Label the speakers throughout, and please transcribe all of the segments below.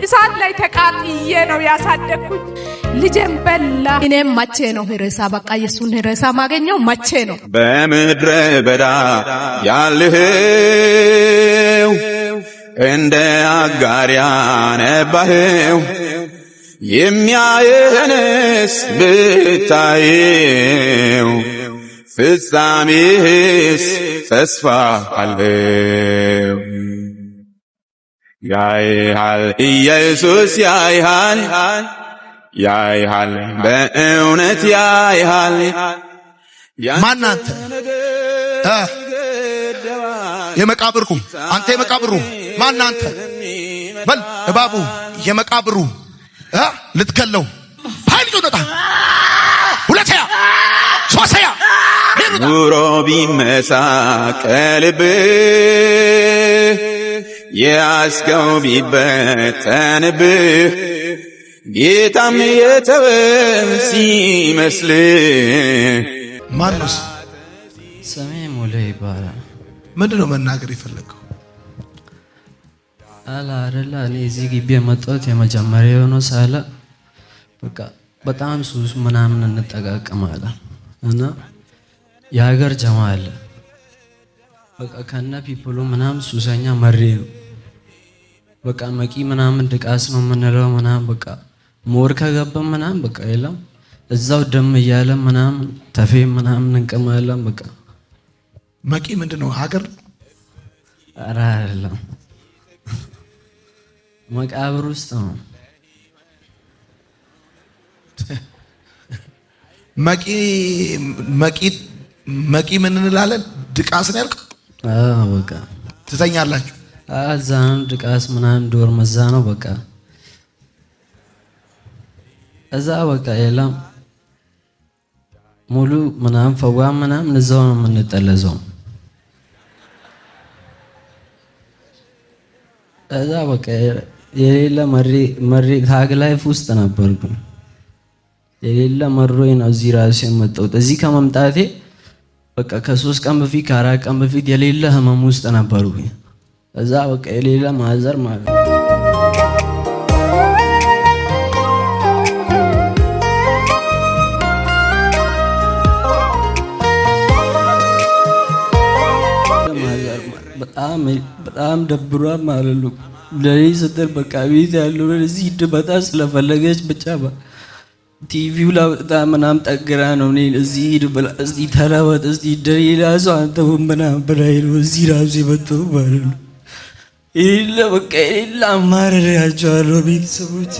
Speaker 1: እሳት ላይ ተቃጥዬ ነው ያሳደግኩኝ። ልጄም በላ። እኔም መቼ ነው ሬሳ በቃ የሱን ሬሳ ማገኘው መቼ ነው?
Speaker 2: በምድረ በዳ ያልህው እንደ አጋር ያነባህው የሚያየንስ ብታየው ፍጻሜህስ ተስፋ አለው። ያይሃል ኢየሱስ ያይሃል ያይሃል በእውነት ያይሃል።
Speaker 3: ማናንተ የመቃብርኩ አንተ የመቃብሩ ማናንተ በል እባቡ የመቃብሩ ልትከለው ኃይል ይወጣ ሁለተኛ ሶስተኛ
Speaker 2: ኑሮ ቢመሳቀልብህ የያዝከው ቢበተንብህ ጌታም የተወህ ሲመስልህ።
Speaker 3: ማንስ
Speaker 4: ስሜ ሙሌ ይባላል።
Speaker 3: ምንድነው መናገር የፈለገው?
Speaker 4: አይደለ እኔ እዚህ ግቢ የመጣሁት የመጀመሪያ የሆነው ሳለ በቃ በጣም ሱስ ምናምን እንጠቃቀማለን እና የሀገር ጀማ አለ በቃ ከነ ፒፕሉ ምናምን ሱሰኛ መሬ ነው በቃ መቂ ምናምን ድቃስ ነው የምንለው ምናምን በቃ ሞር ከገባ ምናምን በቃ የለም እዛው ደም እያለ ምናምን ተፌ ምናምን እንቀማለን። በቃ
Speaker 3: መቂ ምንድነው? ሀገር
Speaker 4: ኧረ አይደለም መቃብር ውስጥ ነው።
Speaker 3: መቂ ምን እንላለን? ድቃስ ነው ያልከው?
Speaker 4: በቃ
Speaker 3: ትተኛላችሁ?
Speaker 4: እዛ ነው ድቃስ ምናምን ዶር መዛ ነው በቃ እዛ በቃ የለም ሙሉ ምናምን ፈዋ ምናምን እዛው ነው የምንጠለዘው። እዛ በቃ የሌለ መሪ ታግ ላይፍ ውስጥ ነበርኩ። የሌለ መሮኝ ነው እዚህ ራሴ የመጣሁት። እዚህ ከመምጣቴ በቃ ከ3 ቀን በፊት ከ4 ቀን በፊት የሌለ ህመም ውስጥ ነበርኩ። እዛ በቃ የሌለ ማዘር ማለት ነው። በጣም ደብሯል ማለት ነው። ለኔ ስትል በቃ ቤት ያለው እዚህ ድመጣ ስለፈለገች ብቻ ቲቪው ላውጣ ምናምን ጠግራ ነው እኔ እዚህ ሂድ ብላ እስቲ ተለወጥ እስቲ ደሌላ ሰው አንተ ምናምን ብላኝ ነው እዚህ ራሱ የመጣው ማለት ነው። የሌለ በቃ የሌለ አማርሬያቸዋለሁ ቤተሰቦች።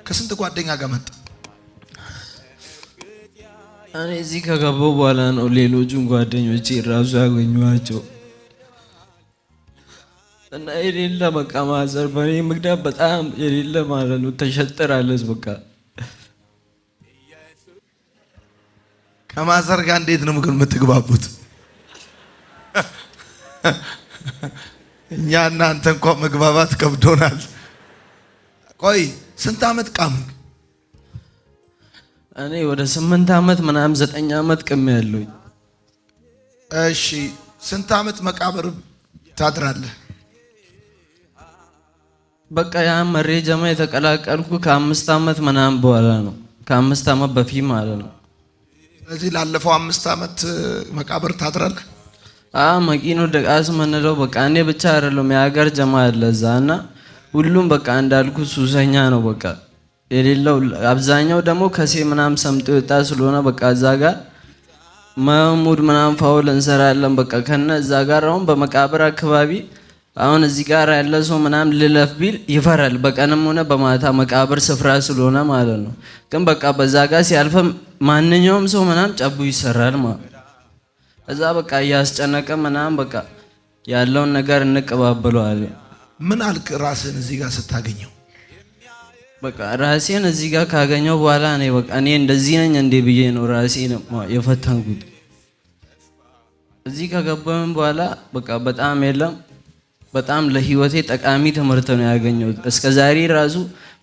Speaker 3: ከስንት ጓደኛ ጋር መጣ?
Speaker 4: እኔ እዚህ ከገባሁ በኋላ ነው ሌሎቹን ጓደኞቼ ራሱ ያገኘኋቸው እና የሌለ በቃ ማዘር በኔ ምክንያት በጣም የሌለ ማለት ነው ተሸጥራለች። በቃ
Speaker 3: ከማዘር ጋር እንዴት ነው የምትግባቡት? እኛ እናንተ እንኳን መግባባት ከብዶናል። ቆይ ስንት ዓመት ቃምክ?
Speaker 4: እኔ ወደ 8 ዓመት ምናምን 9 ዓመት ቅም ያለሁኝ።
Speaker 3: እሺ ስንት ዓመት መቃብር ታድራለህ?
Speaker 4: በቃ ያ መሬ ጀማ የተቀላቀልኩ ከ5 ዓመት ምናምን በኋላ ነው። ከ5 ዓመት በፊት ማለት ነው።
Speaker 3: ስለዚህ ላለፈው 5 ዓመት መቃብር ታድራለህ?
Speaker 4: መቂኖ ደቃስ ምንለው በቃ እኔ ብቻ አይደለም የሀገር ጀማ አለ እዛ እና ሁሉም በቃ እንዳልኩ ሱሰኛ ነው በቃ የሌለው። አብዛኛው ደግሞ ከሴ ምናምን ሰምጦ ወጣ ስለሆነ በቃ እዛ ጋር መሙድ ምናምን ፋውል እንሰራለን በቃ ከነ እዛ ጋር አሁን በመቃብር አካባቢ አሁን እዚህ ጋር ያለ ሰው ምናምን ልለፍ ቢል ይፈራል። በቀንም ሆነ በማታ መቃብር ስፍራ ስለሆነ ማለት ነው። ግን በቃ በዛ ጋር ሲያልፈ ማንኛውም ሰው ምናምን ጨቡ ይሰራል ማለት እዛ በቃ እያስጨነቀ ምናምን በቃ ያለውን ነገር እንቀባበለዋለን።
Speaker 3: ምን አልክ ራስህን እዚህ ጋር ስታገኘው?
Speaker 4: በቃ ራሴን እዚህ ጋር ካገኘው በኋላ እኔ በቃ እኔ እንደዚህ ነኝ እንዴ ብዬ ነው ራሴን የፈተንኩት። እዚህ ከገባሁኝ በኋላ በቃ በጣም የለም በጣም ለህይወቴ ጠቃሚ ትምህርት ነው ያገኘሁት። እስከዛሬ ራሱ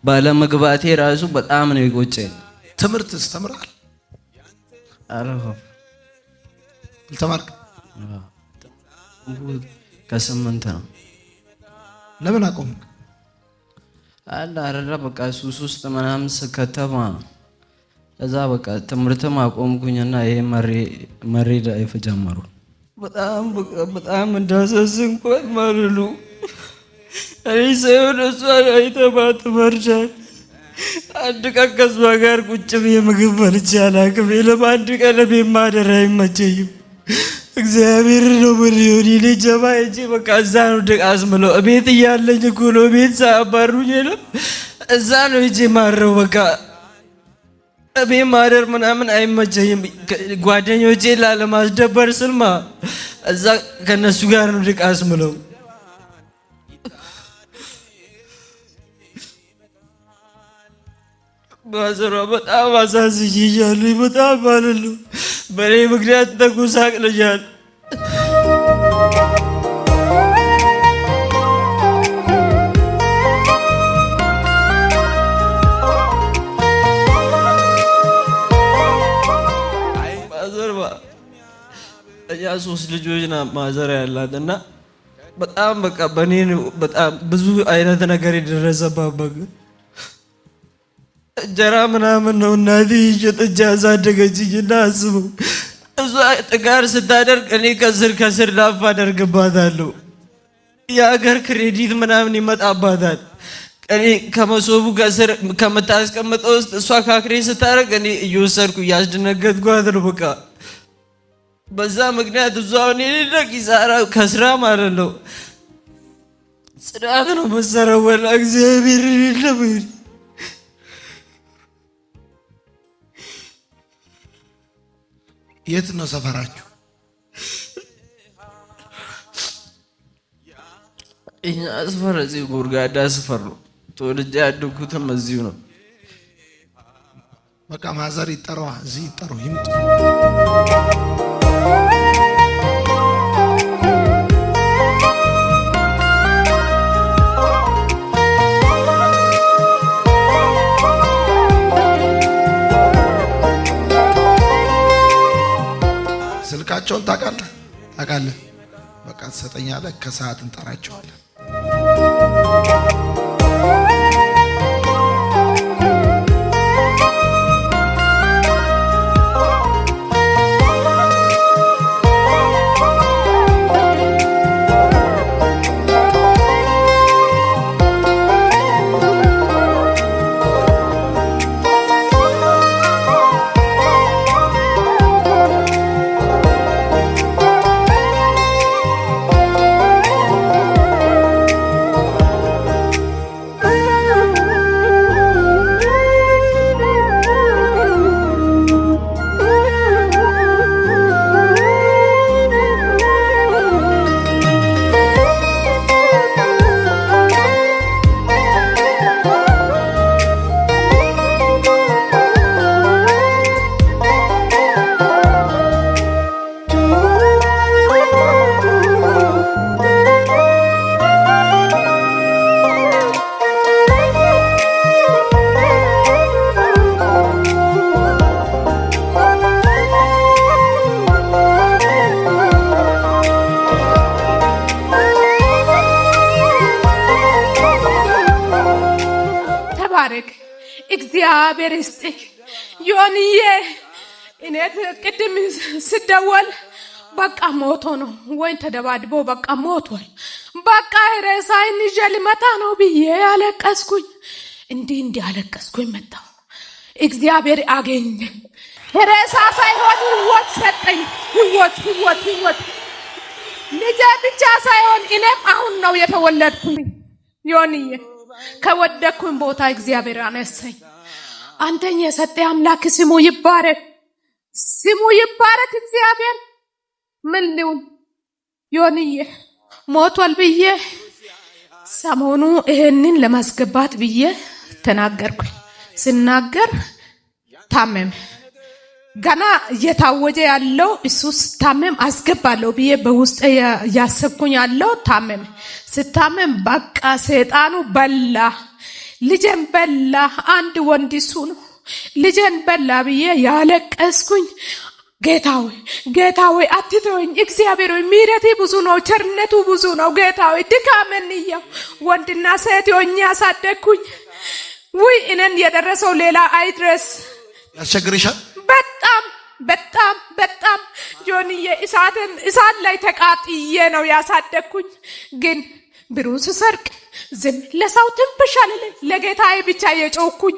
Speaker 4: ባለመግባቴ ራሱ በጣም ነው የቆጨኝ።
Speaker 3: ትምህርትስ ተምራል?
Speaker 4: አረፈ
Speaker 3: ተማርክ
Speaker 4: ከስምንት ነው።
Speaker 3: ለምን አቆምክ?
Speaker 4: አለ አይደለ በቃ ሱስ ውስጥ ምናምን ከተማ እዛ በቃ ትምህርትም አቆምኩኝና ይሄ መሬድ አይፈጀመሩ በጣም እንዳሳዝንኳት ማለት ነው። እኔ ሰውን እሷ አይተባት መርጃል አንድ ቀን ከእሷ ጋር ቁጭ ብዬ ምግብ በልቼ አላውቅም። ለአንድ ቀን ቤት ማደር አይመቸኝም። እግዚአብሔር ነው ብሊዮን ልጅማ እንጂ በቃ እዛ ነው ድቃስ ምለው ቤት እያለኝ እኮ ነው ቤት ሳያባሩኝ የለም እዛ ነው እንጂ ማረው በቃ ቤት ማደር ምናምን አይመቸኝም። ጓደኞቼ ላለማስደበር ስልማ እዛ ከነሱ ጋር ነው ድቃስ ምለው። ባዘሯ በጣም አሳዝኜሻለሁ በጣም ማለት ነው። በኔ ምክንያት ተጎሳቅለሻል። ባዘሯ እኛ 3 ልጆች ና ማዘር ያላት እና በጣም በቃ በኔ በጣም ብዙ አይነት ነገር የደረሰባት እንጀራ ምናምን ነው እናቴ እየጠጃ ያሳደገችኝና አስበው እሷ ጥጋር ስታደርግ እኔ ከስር ላፍ አደርግባታለሁ። የሀገር ክሬዲት ምናምን ይመጣባታል። እኔ ከመሶቡ ከስር ከምታስቀምጠው ውስጥ እሷ ካክሬ ስታደርግ እኔ እየወሰድኩ እያስደነገጥኳት ነው። በቃ በዛ ምክንያት እሷ አሁን የሌለ ኪሳራ ከስራ ማለት ነው ጽዳት ነው መሰረው ወላ እግዚአብሔር የለም።
Speaker 3: የት ነው ሰፈራችሁ?
Speaker 4: እኛ ሰፈር እዚህ ጎርጋዳ ሰፈር ነው። ተወልጄ ያደግኩትም እዚሁ ነው።
Speaker 3: በቃ ማዘር ይጠራዋ እዚህ ይጠሩ ይምጡ። ስልካቸውን ታውቃለህ? በቃ ትሰጠኛለህ። ከሰዓት እንጠራቸዋለን።
Speaker 1: እግዚአብሔር ይስጥህ ዮኒዬ። እኔ ቅድም ስደወል በቃ ሞቶ ነው ወይ ተደባድቦ በቃ ሞቷል፣ በቃ ሬሳዬን ይዤ ልመጣ ነው ብዬ አለቀስኩኝ። እንዲህ አለቀስኩኝ። መጣሁ እግዚአብሔር አገኘ። ሬሳ ሳይሆን ህይወት ሰጠኝ። ህይወት ልጄ ብቻ ሳይሆን እኔም አሁን ነው የተወለድኩኝ ዮኒዬ። ከወደኩኝ ቦታ እግዚአብሔር አነሳኝ። አንተኛ የሰጠ አምላክ ስሙ ይባረክ፣ ስሙ ይባረክ እግዚአብሔር። ምን ልሁን ዮኒዬ ሞቷል ብዬ ሰሞኑ ይሄንን ለማስገባት ብዬ ተናገርኩኝ። ስናገር ታመመ። ገና እየታወጀ ያለው እሱስ ታመም አስገባለሁ ብዬ በውስጥ ያሰብኩኝ ያለው ታመም። ስታመም በቃ ሰይጣኑ በላ፣ ልጄን በላ። አንድ ወንድ እሱ ነው ልጄን በላ ብዬ ያለቀስኩኝ። ጌታ ሆይ አትተወኝ። እግዚአብሔር ሆይ ምሕረቴ ብዙ ነው፣ ቸርነቱ ብዙ ነው። ጌታ ሆይ ድካሜን እያው ወንድና ሴት ሆኜ ያሳደግኩኝ ውይ እኔን የደረሰው ሌላ አይድረስ።
Speaker 3: ያስቸግርሻል
Speaker 1: በጣም ጆንዬ እሳት ላይ ተቃጥዬ ነው ያሳደግኩኝ። ግን ብሩን ስሰርቅ ዝም ለሰው ትንፍሽ አልልም። ለጌታዬ ብቻ የጮኩኝ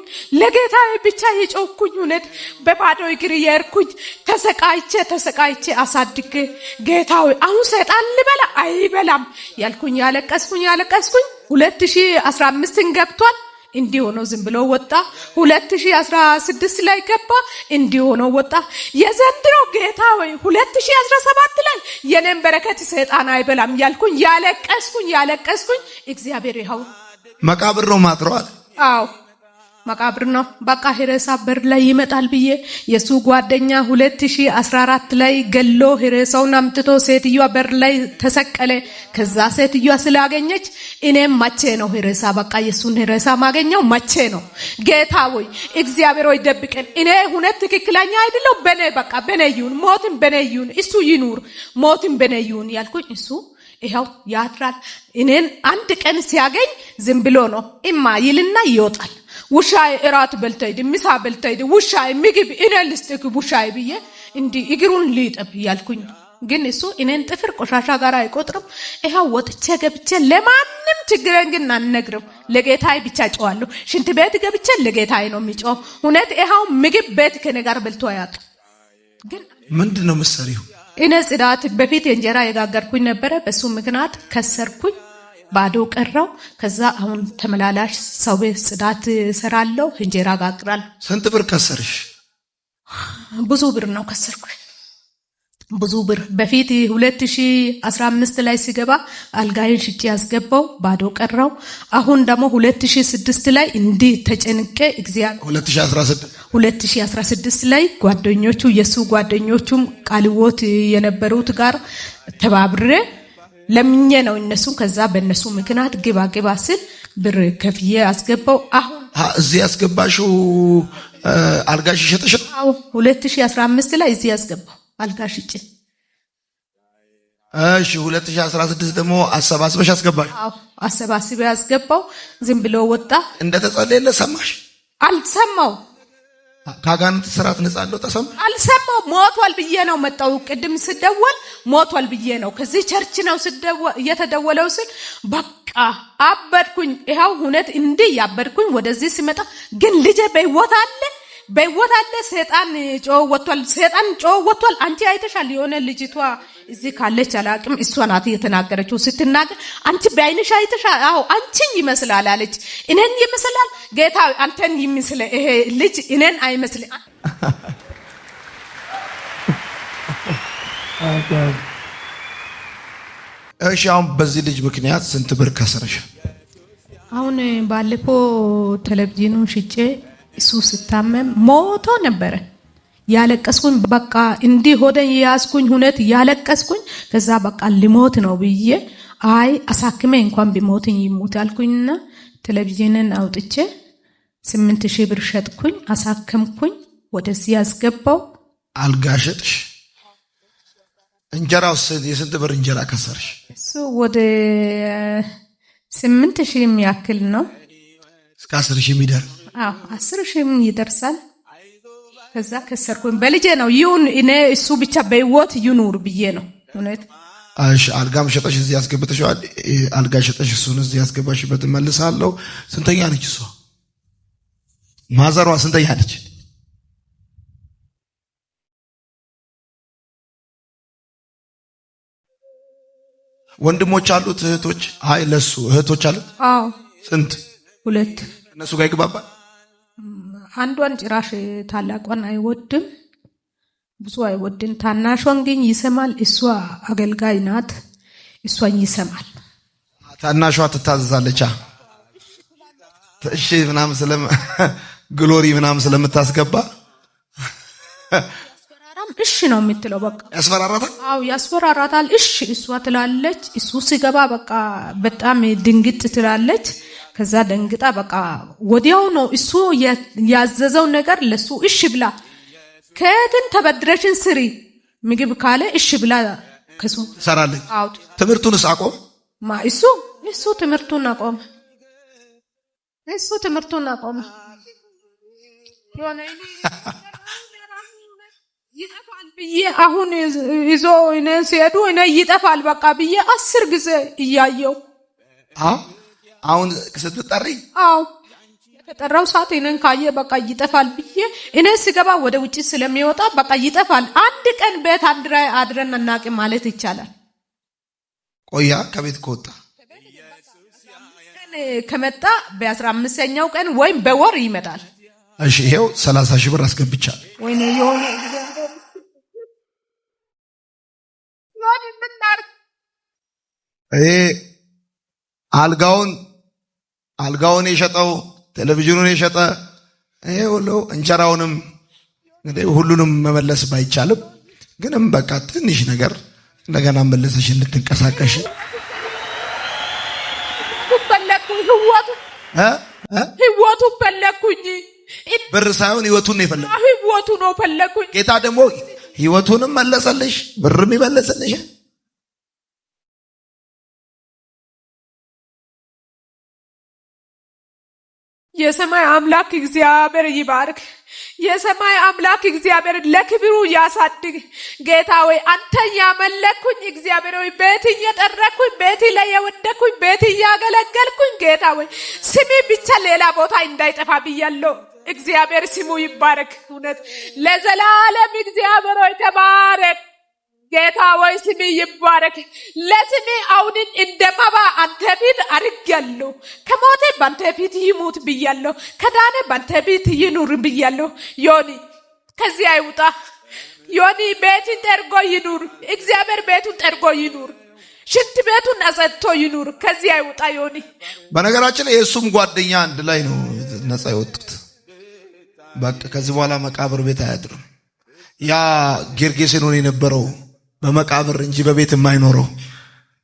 Speaker 1: እውነት በባዶ እግር የሄድኩኝ ተሰቃይቼ አሳድጌ ጌታ ሆይ አሁን ሰይጣን ልበላ አይበላም ያልኩኝ ያለቀስኩኝ 2015 ገብቷል። እንዲህ ሆኖ ዝም ብሎ ወጣ። 2016 ላይ ገባ፣ እንዲህ ሆኖ ወጣ። የዘንድሮ ጌታ ሆይ 2017 ላይ የኔን በረከት ሰይጣን አይበላም ያልኩኝ ያለቀስኩኝ እግዚአብሔር ይኸው
Speaker 3: መቃብር ነው ማጥሯል።
Speaker 1: አዎ መቃብር ነው። በቃ ሄሬሳ በር ላይ ይመጣል ብዬ የሱ ጓደኛ 2014 ላይ ገሎ ሄሬሳውን አምጥቶ ሴትዮዋ በር ላይ ተሰቀለ። ከዛ ሴትዮዋ ስላገኘች እኔም መቼ ነው ሄሬሳ በቃ የሱን ሄሬሳ ማገኘው መቼ ነው? ጌታ ሆይ እግዚአብሔር ሆይ ደብቀን። እኔ እውነት ትክክለኛ አይደለው በኔ ይሁን፣ ሞትም በኔ ይሁን፣ እሱ ይኑር፣ ሞትም በኔ ይሁን ያልኩኝ እሱ ይኸው ያድራል። እኔን አንድ ቀን ሲያገኝ ዝም ብሎ ነው እማ ይልና ይወጣል። ውሻዬ እራት በልተህ ሂድ፣ ምሳ በልተህ ሂድ፣ ውሻዬ ምግብ እኔ ልስጥክ ውሻዬ ብዬ እንዲህ እግሩን ልጠብ ያልኩኝ። ግን እሱ እኔን ጥፍር ቆሻሻ ጋር አይቆጥርም። ይኸው ወጥቼ ገብቼ ለማንም ችግሬን ግን አልነግርም። ለጌታዬ ብቻ ጮዋለሁ። ሽንት ቤት ገብቼ ለጌታዬ ነው የሚጮው። እውነት ይኸው ምግብ ቤት ከኔ ጋር በልቶ አያውቅም። ግን
Speaker 3: ምንድን ነው የምትሰሪው?
Speaker 1: እኔ ጽዳት በፊት እንጀራ የጋገርኩኝ ነበረ። በሱ ምክንያት ከሰርኩኝ፣ ባዶ ቀረው። ከዛ አሁን ተመላላሽ ሰው ቤት ጽዳት ሰራለሁ፣ እንጀራ ጋግራለሁ።
Speaker 3: ስንት ብር ከሰርሽ?
Speaker 1: ብዙ ብር ነው ከሰርኩኝ፣ ብዙ ብር። በፊት 2015 ላይ ሲገባ አልጋዬን ሽጬ ያስገባው ባዶ ቀረው። አሁን ደግሞ 2006 ላይ እንዲህ ተጨንቄ እግዚአብሔር 2016 ላይ ጓደኞቹ የሱ ጓደኞቹም ቃልዎት የነበሩት ጋር ተባብሬ ለምኜ ነው እነሱ። ከዛ በእነሱ ምክንያት ግባ ስል ብር ከፍዬ አስገባው። አሁን
Speaker 3: እዚህ ያስገባሽው አልጋሽ ሸጠሽ?
Speaker 1: አዎ 2015 ላይ እዚህ ያስገባው አልጋ ሽጬ።
Speaker 3: እሺ 2016 ደግሞ አሰባስበሽ አስገባሽ?
Speaker 1: አዎ አሰባስበ ያስገባው። ዝም ብሎ ወጣ።
Speaker 3: እንደተጸለየለ ሰማሽ?
Speaker 1: አልሰማው።
Speaker 3: ካጋንንት ስራት ነፃ እንደው ተሰማ?
Speaker 1: አልሰማው። ሞቷል ብዬ ነው መጣው። ቅድም ስደወል ሞቷል ብዬ ነው። ከዚህ ቸርች ነው እየተደወለው ስል በቃ አበድኩኝ። ይኸው እውነት እንዲህ ያበድኩኝ። ወደዚህ ሲመጣ ግን ልጄ በሕይወት አለ። ሰይጣን ጮህ ወጥቷል። አንቺ አይተሻል? የሆነ ልጅቷ እዚህ ካለች አላቅም፣ እሷ ናት የተናገረችው። ስትናገር አንቺ በአይንሽ አይተሻል? አዎ አንቺን ይመስላል አለች። እኔን ይመስላል? ጌታ አንተን ይመስል ይሄ ልጅ እኔን አይመስል።
Speaker 3: እሺ አሁን በዚህ ልጅ ምክንያት ስንት ብር ከሰረሽ?
Speaker 1: አሁን ባለፈው ቴሌቪዥኑን ሽጬ እሱ ስታመም ሞቶ ነበረ። ያለቀስኩኝ በቃ እንዲህ ሆደን ያስኩኝ ሁነት ያለቀስኩኝ። ከዛ በቃ ሊሞት ነው ብዬ አይ አሳክሜ እንኳን ቢሞትኝ ይሞት አልኩኝና ቴሌቪዥንን አውጥቼ 8000 ብር ሸጥኩኝ፣ አሳከምኩኝ፣ ወደዚህ ያስገባው።
Speaker 3: አልጋ ሸጥሽ? እንጀራው የስንት ብር እንጀራ ከሰርሽ?
Speaker 1: እሱ ወደ 8000 የሚያክል ነው።
Speaker 3: እስከ 10000 የሚደርስ?
Speaker 1: አዎ 10000 ይደርሳል። ከዛ ከሰርኩኝ። በልጄ ነው ይሁን እኔ እሱ ብቻ በሕይወት ይኑር ብዬ ነው እውነት።
Speaker 3: እሺ አልጋም ሸጠሽ እዚህ ያስገብተሽዋል? አልጋ ሸጠሽ እሱን እዚህ ያስገባሽበት መልሳለሁ። ስንተኛ ነች እሷ? ማዘሯ ስንተኛ ነች? ወንድሞች አሉት? እህቶች? አይ ለሱ እህቶች አሉት?
Speaker 1: አዎ።
Speaker 3: ስንት?
Speaker 1: 2።
Speaker 3: እነሱ ጋር ይግባባል?
Speaker 1: አንዷን ጭራሽ ታላቋን አይወድም፣ ብዙ አይወድም። ታናሿን ግን ይሰማል። እሷ አገልጋይ ናት፣ እሷን ይሰማል።
Speaker 3: ታናሿ ትታዘዛለች። እሺ ምናምን ግሎሪ ምናምን ስለምታስገባ
Speaker 1: እሺ ነው የምትለው። በቃ
Speaker 3: ያስፈራራታል።
Speaker 1: አዎ ያስፈራራታል። እሺ እሷ ትላለች። እሱ ሲገባ በቃ በጣም ድንግጥ ትላለች። ከዛ ደንግጣ በቃ ወዲያው ነው እሱ ያዘዘው ነገር ለሱ እሺ ብላ ከትን ተበድረሽን ስሪ ምግብ ካለ እሺ ብላ ከሱ
Speaker 3: ሰራለች።
Speaker 1: አውጥ
Speaker 3: ትምህርቱንስ አቆም
Speaker 1: እሱ ትምህርቱን አቆመ። ይጠፋል ብዬ አሁን ይዞ እኔ ሲሄዱ እኔ ይጠፋል በቃ ብዬ 10 ጊዜ እያየው
Speaker 3: አሁን ስትጠሪ
Speaker 1: የተጠራው ሰዓት እኔን ካየ በቃ ይጠፋል ብዬ እኔ ስገባ ወደ ውጪ ስለሚወጣ በቃ ይጠፋል። አንድ ቀን ቤት አድረን አናውቅም ማለት ይቻላል።
Speaker 3: ቆያ ከቤት ከወጣ
Speaker 1: ከመጣ በ15ኛው ቀን ወይም በወር ይመጣል።
Speaker 3: እሺ ይሄው 30 ሺህ ብር አስገብቻለሁ።
Speaker 1: ወይኔ የሆነ
Speaker 3: አልጋውን የሸጠው ቴሌቪዥኑን የሸጠ ይሄ ሁሉ እንጀራውንም እንግዲህ ሁሉንም መመለስ ባይቻልም ግንም በቃ ትንሽ ነገር እንደገና መለሰሽ እንድትንቀሳቀሽ
Speaker 1: ህይወቱ ፈለኩኝ።
Speaker 3: ብር ሳይሆን ህይወቱን ነው የፈለኩኝ።
Speaker 1: ህይወቱ ነው ፈለኩኝ።
Speaker 3: ጌታ ደግሞ ህይወቱንም መለሰልሽ፣ ብርም ይመለሰልሽ።
Speaker 1: የሰማይ አምላክ እግዚአብሔር ይባርክ። የሰማይ አምላክ እግዚአብሔር ለክብሩ ያሳድግ። ጌታ ወይ አንተ ያመለኩኝ እግዚአብሔር ወይ ቤት እየጠረኩኝ ቤት ላይ የወደኩኝ ቤት እያገለገልኩኝ ጌታ ወይ ስሚ ብቻ ሌላ ቦታ እንዳይጠፋ ብያለሁ። እግዚአብሔር ስሙ ይባረክ። እውነት ለዘላለም እግዚአብሔር ወይ ተባረክ። ጌታ ወይ ስሚ ይባረክ። ለስሚ አሁንን እንደማባ አንተ ፊት አርጋለሁ። ከሞቴ ባንተ ፊት ይሙት ብያለሁ። ከዳነ ባንተ ፊት ይኑር ብያለሁ። ዮኒ ከዚህ አይውጣ። ዮኒ ቤትን ጠርጎ ይኑር። እግዚአብሔር ቤቱን ጠርጎ ይኑር። ሽንት ቤቱን አጸድቶ ይኑር። ከዚህ አይውጣ ዮኒ።
Speaker 3: በነገራችን ላይ የእሱም ጓደኛ አንድ ላይ ነው ነፃ የወጡት። በቃ ከዚህ በኋላ መቃብር ቤት አያድርም። ያ ጌርጌሴኖን የነበረው በመቃብር እንጂ በቤት የማይኖረው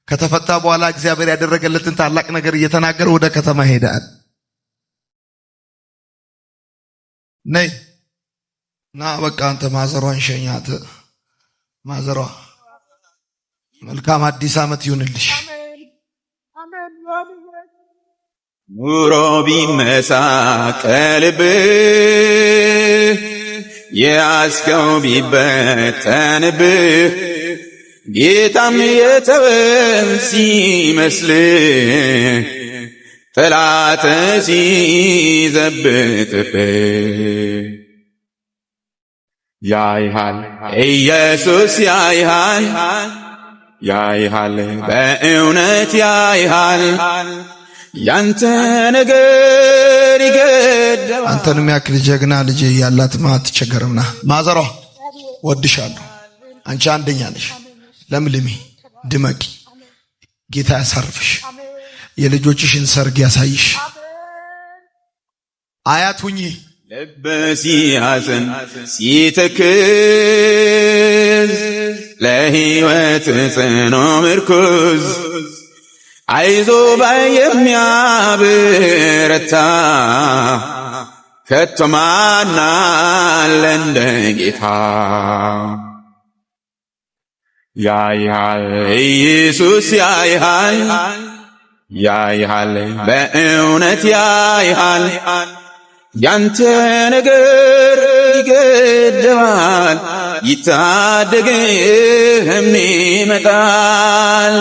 Speaker 3: ከተፈታ በኋላ እግዚአብሔር ያደረገለትን ታላቅ ነገር እየተናገረ ወደ ከተማ ሄዳል። ነይ ና በቃ አንተ ማዘሯን ሸኛት። ማዘሯ መልካም አዲስ ዓመት ይሁንልሽ።
Speaker 2: ኑሮ ቢመሳቀልብህ የያዝከው ቢበተንብህ ጌታም የተወን ሲመስልህ ጠላት ሲዘብትብህ ያይሃል ኢየሱስ ያይሃል በእውነት ያይሃል። ያንተ ነገር ይገደዋል።
Speaker 3: አንተንም ያክል ጀግና ልጅ ያላትማ አትቸገርምና ማዘሯ ወድሻለሁ። አንቺ አንደኛ ነሽ። ለምልሚ ድመቂ። ጌታ ያሳርፍሽ። የልጆችሽን ሰርግ ያሳይሽ። አያት ሁኚ።
Speaker 2: ልብ ሲያዝን ሲተክዝ ለሕይወት ጽኑ ምርኩዝ አይዞ ባይ የሚያበረታ ከቶ ማን አለ እንደ ጌታ። ያይሃል ኢየሱስ ያይሃል በእውነት ያይሃል። ያንተ ነገር ይገደዋል ይታደግህም ይመጣል።